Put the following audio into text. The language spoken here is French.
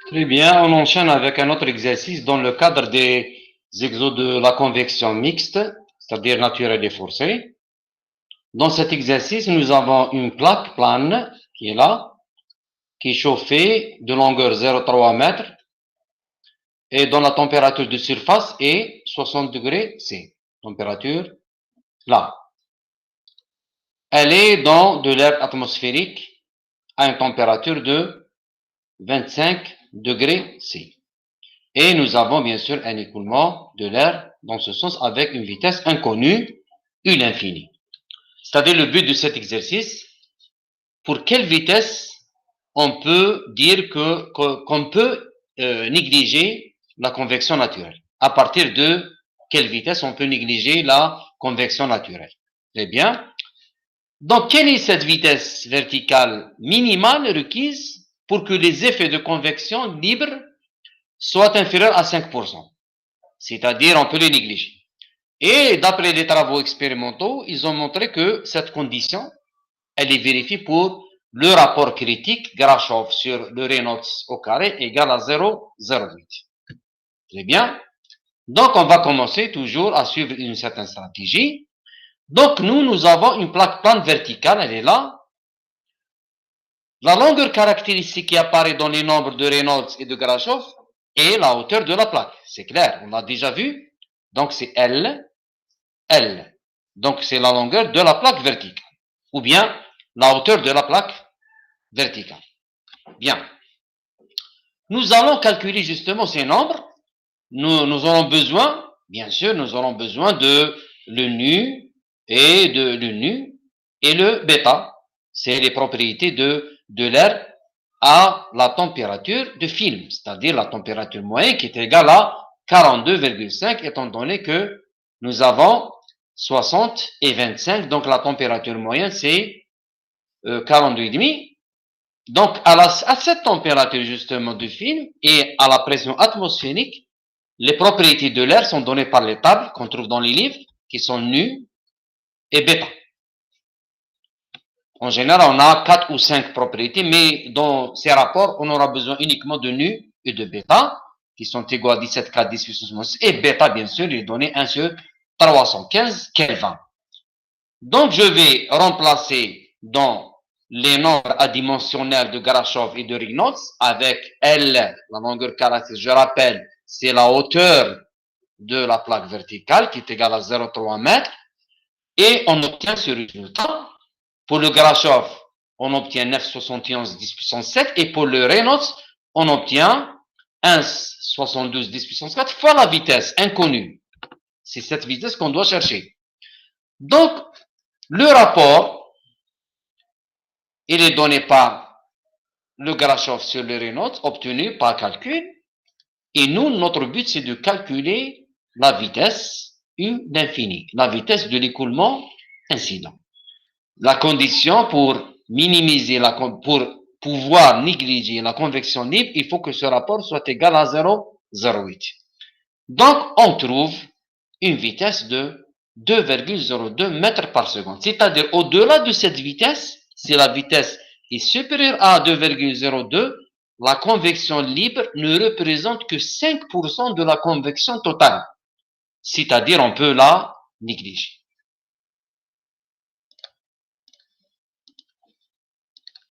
Très bien, on enchaîne avec un autre exercice dans le cadre des exos de la convection mixte, c'est-à-dire naturelle et forcée. Dans cet exercice, nous avons une plaque plane qui est là, qui est chauffée de longueur 0,3 mètres et dont la température de surface est 60 degrés C. Température là. Elle est dans de l'air atmosphérique à une température de 25 degrés C. Et nous avons bien sûr un écoulement de l'air dans ce sens avec une vitesse inconnue, U l'infini. C'est-à-dire le but de cet exercice, pour quelle vitesse on peut dire qu'on peut négliger la convection naturelle. À partir de quelle vitesse on peut négliger la convection naturelle. Très bien. Donc, quelle est cette vitesse verticale minimale requise pour que les effets de convection libre soient inférieurs à 5%? C'est-à-dire, on peut les négliger. Et d'après les travaux expérimentaux, ils ont montré que cette condition, elle est vérifiée pour le rapport critique Grashov sur le Reynolds au carré égale à 0,08. Très bien. Donc, on va commencer toujours à suivre une certaine stratégie. Donc, nous avons une plaque plane verticale, elle est là. La longueur caractéristique qui apparaît dans les nombres de Reynolds et de Grashov est la hauteur de la plaque. C'est clair, on l'a déjà vu. Donc, c'est L. Donc, c'est la longueur de la plaque verticale. Ou bien, la hauteur de la plaque verticale. Bien. Nous allons calculer justement ces nombres. Nous aurons besoin, bien sûr, nous aurons besoin de le nu et le bêta. C'est les propriétés de l'air à la température de film, c'est-à-dire la température moyenne qui est égale à 42,5 étant donné que nous avons 60 et 25, donc la température moyenne c'est 42,5. Donc à cette température justement du film et à la pression atmosphérique, les propriétés de l'air sont données par les tables qu'on trouve dans les livres qui sont nu et bêta. En général, on a 4 ou 5 propriétés, mais dans ces rapports, on aura besoin uniquement de nu et de bêta, qui sont égaux à 17,4 10 puissance 6, et bêta, bien sûr, est donné 1 sur 315 Kelvin. Donc, je vais remplacer dans les nombres adimensionnels de Grashov et de Reynolds avec L, la longueur caractéristique, je rappelle, c'est la hauteur de la plaque verticale qui est égale à 0,3 mètres, et on obtient ce résultat. Pour le Grashov, on obtient 9,71 10 puissance 7, et pour le Reynolds, on obtient 1,72 10 puissance 4 fois la vitesse inconnue. C'est cette vitesse qu'on doit chercher. Donc, le rapport, il est donné par le Grashov sur le Reynolds, obtenu par calcul, et nous, notre but, c'est de calculer la vitesse U d'infini, la vitesse de l'écoulement incident. La condition pour minimiser, pour pouvoir négliger la convection libre, il faut que ce rapport soit égal à 0,08. Donc, on trouve une vitesse de 2,02 mètres par seconde. C'est-à-dire, au-delà de cette vitesse, si la vitesse est supérieure à 2,02, la convection libre ne représente que 5% de la convection totale. C'est-à-dire, on peut la négliger.